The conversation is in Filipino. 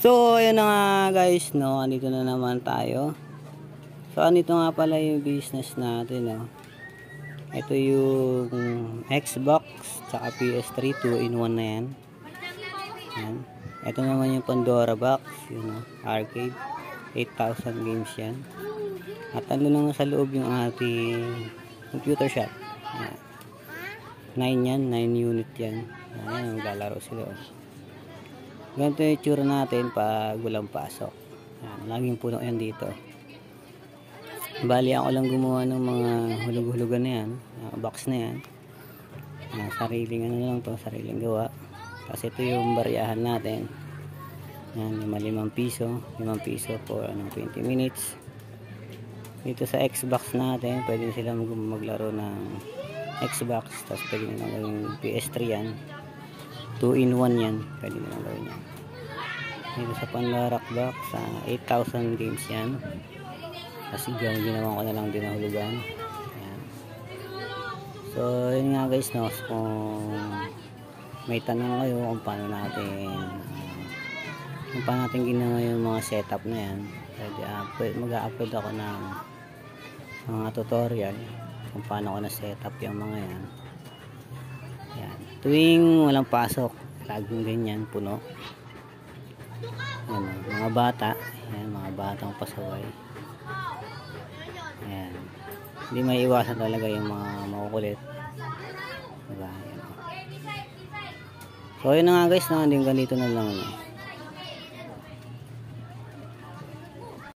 So, ayun na nga guys, no, andito na naman tayo. So, andito nga pala yung business natin, no. Ito yung Xbox tsaka PS3, 2-in-1 na yan. Yan. Ito naman yung Pandora box, yun, no, arcade. 8,000 games yan. At ano naman sa loob yung ating computer shop. Yan. 9 yan, 9 unit yan. Ayan, maglalaro sila. Ganito yung itsura natin pag walang pasok. Yan, laging puno yan dito. Bali ako lang gumawa ng mga hulug-hulugan na yan, box na yan. Sariling ano lang to, sariling gawa. Kasi ito yung baryahan natin. Yan, 5 piso, 5 piso for 20 minutes. Dito sa Xbox natin, pwede sila maglaro ng Xbox, tapos pwede nila gawing PS3 yan. 2-in-1 yan, pwede nila gawin yan. Dito sa Pandora box, 8,000 games yan. Kasi ginawa ko na lang din ang hulugan. Ayan. So yun nga guys, no, kung may tanong kayo kung paano natin ginawa yung mga setup na yan, pwede mag-upload ako ng mga tutorial kung paano ko na setup yung mga yan. Ayan. Tuwing walang pasok, laging ganyan, puno. Ayan, mga bata, ayan, mga batang pasaway. Ayan. Hindi may iwasan talaga yung mga makukulit. Diba? Ayan. So yun na nga guys, no, hanggang ganito na lang.